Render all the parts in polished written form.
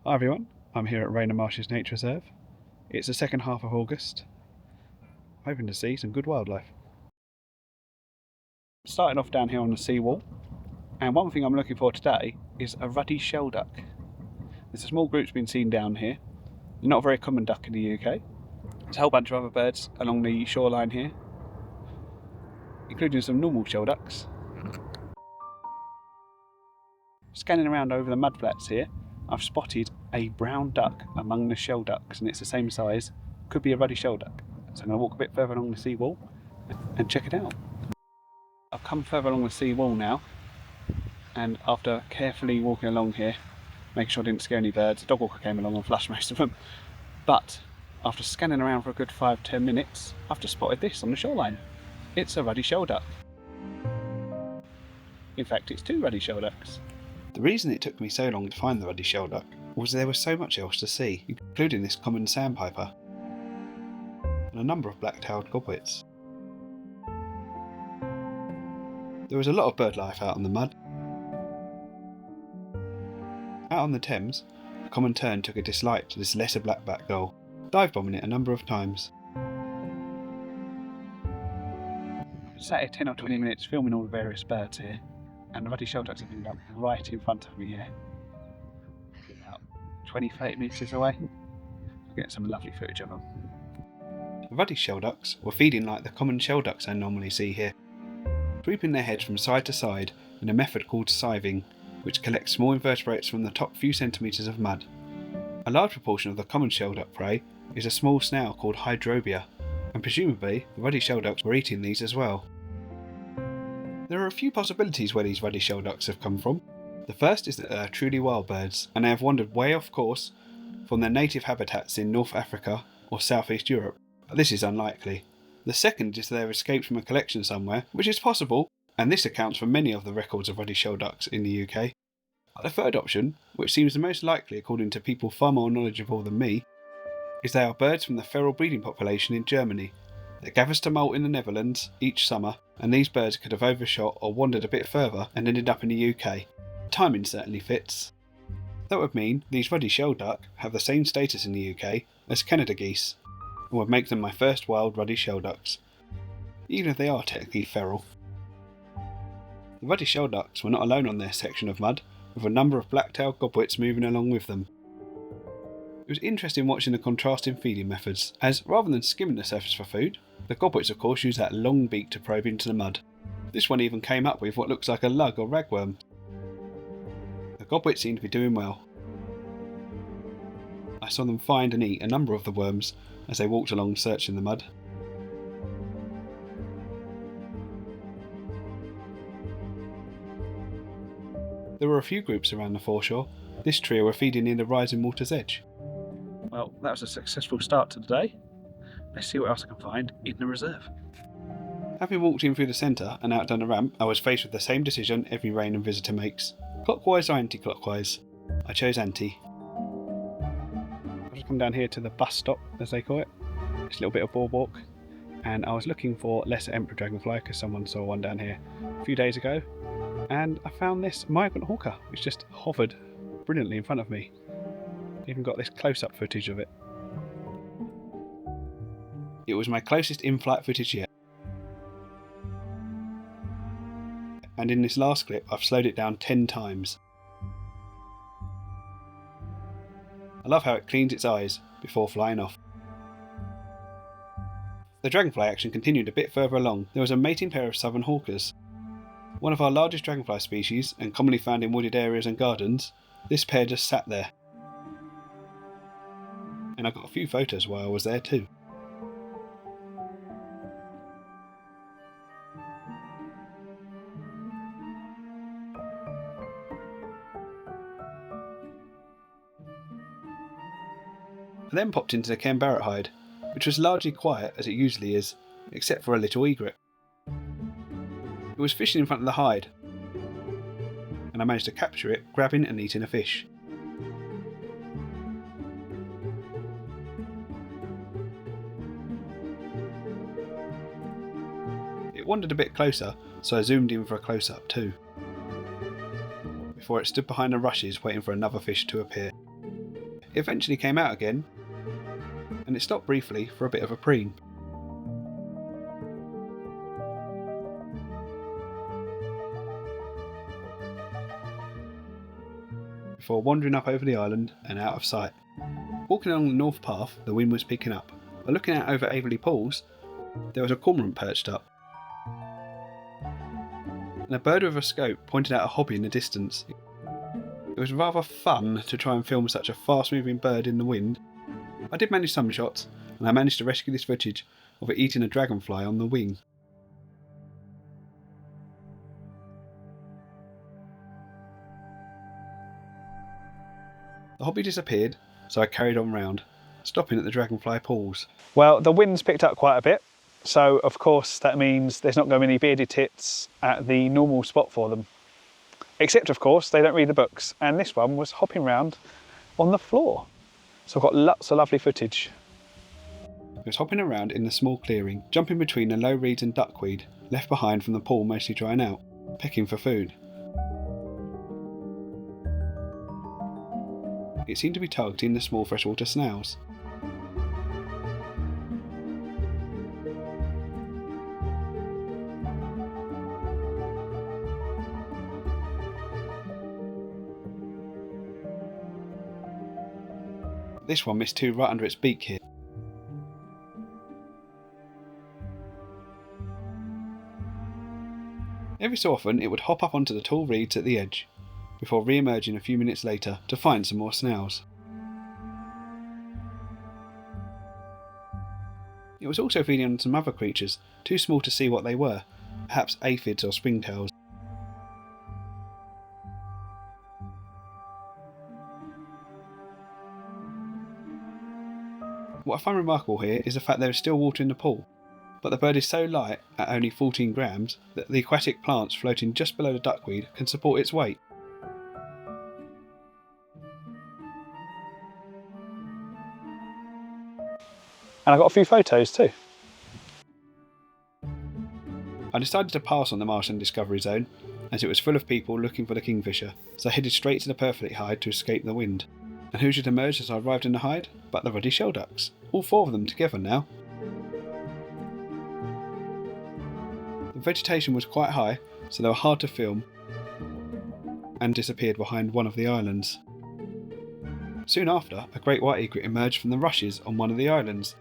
Hi everyone, I'm here at Rainham Marshes Nature Reserve. It's the second half of August. I'm hoping to see some good wildlife. Starting off down here on the seawall, and one thing I'm looking for today is a Ruddy Shelduck. There's a small group's been seen down here. They're not a very common duck in the UK. There's a whole bunch of other birds along the shoreline here, including some normal Shelducks. Scanning around over the mudflats here, I've spotted a brown duck among the Shelducks, and it's the same size. Could be a Ruddy Shelduck. So I'm going to walk a bit further along the seawall and check it out. I've come further along the seawall now, and after carefully walking along here, making sure I didn't scare any birds, a dog walker came along and flushed most of them. But after scanning around for a good 5-10 minutes, I've just spotted this on the shoreline. It's a Ruddy Shelduck. In fact, it's two Ruddy Shelducks. The reason it took me so long to find the Ruddy Shelduck was there was so much else to see, including this common sandpiper and a number of black-tailed godwits. There was a lot of bird life out on the mud. Out on the Thames, a common tern took a dislike to this lesser black-backed gull, dive bombing it a number of times. I sat here 10 or 20 minutes filming all the various birds here, and the Ruddy Shelducks have ended up right in front of me here. About 20-30 metres away. I'll get some lovely footage of them. The Ruddy Shelducks were feeding like the common shelducks I normally see here, sweeping their heads from side to side in a method called siving, which collects small invertebrates from the top few centimetres of mud. A large proportion of the common shelduck prey is a small snail called hydrobia, and presumably the Ruddy Shelducks were eating these as well. There are a few possibilities where these Ruddy Shelducks have come from. The first is that they are truly wild birds, and they have wandered way off course from their native habitats in North Africa or Southeast Europe, but this is unlikely. The second is that they have escaped from a collection somewhere, which is possible, and this accounts for many of the records of Ruddy Shelducks in the UK. The third option, which seems the most likely according to people far more knowledgeable than me, is they are birds from the feral breeding population in Germany that gathers to molt in the Netherlands each summer, and these birds could have overshot or wandered a bit further and ended up in the UK. Timing certainly fits. That would mean these Ruddy Shelduck have the same status in the UK as Canada geese, and would make them my first wild Ruddy Shelducks, even if they are technically feral. The Ruddy Shelducks were not alone on their section of mud, with a number of black-tailed godwits moving along with them. It was interesting watching the contrasting feeding methods, as rather than skimming the surface for food, the godwits of course use that long beak to probe into the mud. This one even came up with what looks like a lug or ragworm. The godwits seemed to be doing well. I saw them find and eat a number of the worms as they walked along searching the mud. There were a few groups around the foreshore. This trio were feeding near the rising water's edge. Well, that was a successful start to the day. Let's see what else I can find in the reserve. Having walked in through the centre and out down the ramp, I was faced with the same decision every Rainham visitor makes. Clockwise or anti-clockwise? I chose anti. I've just come down here to the bus stop, as they call it. It's a little bit of boardwalk, and I was looking for lesser emperor dragonfly because someone saw one down here a few days ago, and I found this migrant hawker which just hovered brilliantly in front of me. Even got this close-up footage of it. It was my closest in-flight footage yet. And in this last clip I've slowed it down 10 times. I love how it cleans its eyes before flying off. The dragonfly action continued a bit further along. There was a mating pair of southern hawkers. One of our largest dragonfly species and commonly found in wooded areas and gardens, this pair just sat there. And I got a few photos while I was there too. I then popped into the Ken Barrett hide, which was largely quiet as it usually is, except for a little egret. It was fishing in front of the hide, and I managed to capture it, grabbing and eating a fish. It wandered a bit closer, so I zoomed in for a close-up too, before it stood behind the rushes waiting for another fish to appear. It eventually came out again, and it stopped briefly for a bit of a preen. Before wandering up over the island and out of sight. Walking along the north path, the wind was picking up, but looking out over Averley Pools, there was a cormorant perched up, and a bird with a scope pointed out a hobby in the distance. It was rather fun to try and film such a fast-moving bird in the wind. I did manage some shots, and I managed to rescue this footage of it eating a dragonfly on the wing. The hobby disappeared, so I carried on round, stopping at the Dragonfly pools. Well, the wind's picked up quite a bit, so of course that means there's not going to be any bearded tits at the normal spot for them. Except of course they don't read the books, and this one was hopping round on the floor. So I've got lots of lovely footage. It was hopping around in the small clearing, jumping between the low reeds and duckweed, left behind from the pool mostly drying out, pecking for food. It seemed to be targeting the small freshwater snails. This one missed two right under its beak here. Every so often it would hop up onto the tall reeds at the edge, before re-emerging a few minutes later to find some more snails. It was also feeding on some other creatures, too small to see what they were, perhaps aphids or springtails. What I find remarkable here is the fact there is still water in the pool, but the bird is so light, at only 14 grams, that the aquatic plants floating just below the duckweed can support its weight. And I got a few photos too. I decided to pass on the Martian Discovery Zone, as it was full of people looking for the kingfisher, so I headed straight to the Purfleet hide to escape the wind. And who should emerge as I arrived in the hide but the Ruddy Shelducks, all four of them together now. The vegetation was quite high, so they were hard to film, and disappeared behind one of the islands. Soon after, a great white egret emerged from the rushes on one of the islands,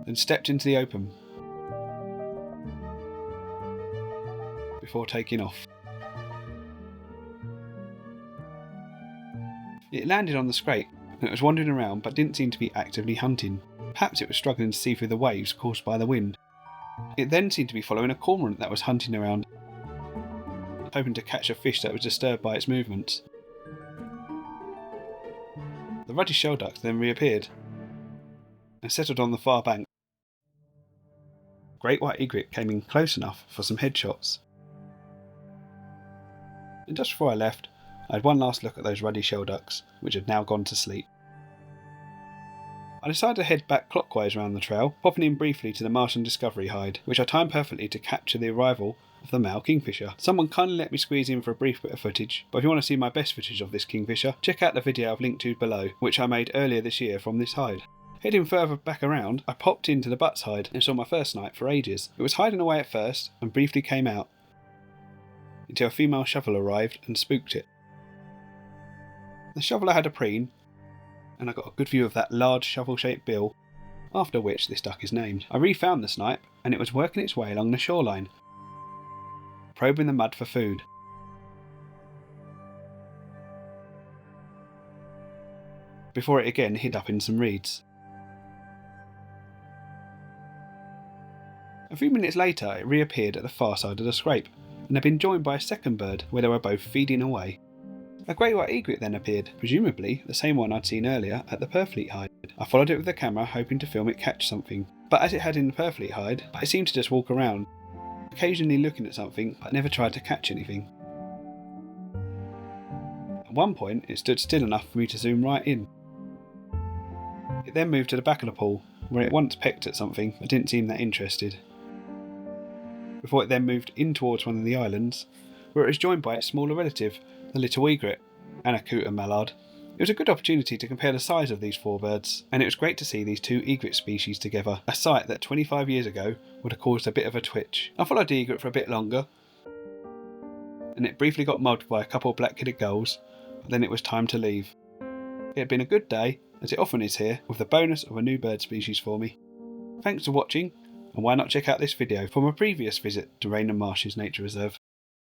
then stepped into the open before taking off. It landed on the scrape, and it was wandering around but didn't seem to be actively hunting. Perhaps it was struggling to see through the waves caused by the wind. It then seemed to be following a cormorant that was hunting around, hoping to catch a fish that was disturbed by its movements. The Ruddy Shelducks then reappeared and settled on the far bank. Great White Egret came in close enough for some headshots. And just before I left, I had one last look at those Ruddy Shelducks, which had now gone to sleep. I decided to head back clockwise around the trail, popping in briefly to the Martian Discovery hide, which I timed perfectly to capture the arrival of the male kingfisher. Someone kindly let me squeeze in for a brief bit of footage, but if you want to see my best footage of this kingfisher, check out the video I've linked to below, which I made earlier this year from this hide. Heading further back around, I popped into the Butts hide and saw my first snipe for ages. It was hiding away at first and briefly came out, until a female shoveler arrived and spooked it. The shoveler had a preen, and I got a good view of that large shovel-shaped bill, after which this duck is named. I refound the snipe, and it was working its way along the shoreline, probing the mud for food. Before it again hid up in some reeds. A few minutes later it reappeared at the far side of the scrape, and had been joined by a second bird where they were both feeding away. A great white egret then appeared, presumably the same one I'd seen earlier at the Purfleet hide. I followed it with the camera, hoping to film it catch something, but as it had in the Purfleet hide, it seemed to just walk around, occasionally looking at something, but never tried to catch anything. At one point it stood still enough for me to zoom right in. It then moved to the back of the pool, where it once pecked at something but didn't seem that interested, before it then moved in towards one of the islands, where it was joined by its smaller relative, the little egret, and a cooter mallard, It was a good opportunity to compare the size of these 4 birds, and it was great to see these 2 egret species together, a sight that 25 years ago would have caused a bit of a twitch. I followed the egret for a bit longer, and it briefly got mobbed by a couple of black-headed gulls, but then it was time to leave. It had been a good day, as it often is here, with the bonus of a new bird species for me. Thanks for watching, and why not check out this video from a previous visit to Rainham Marshes Nature Reserve.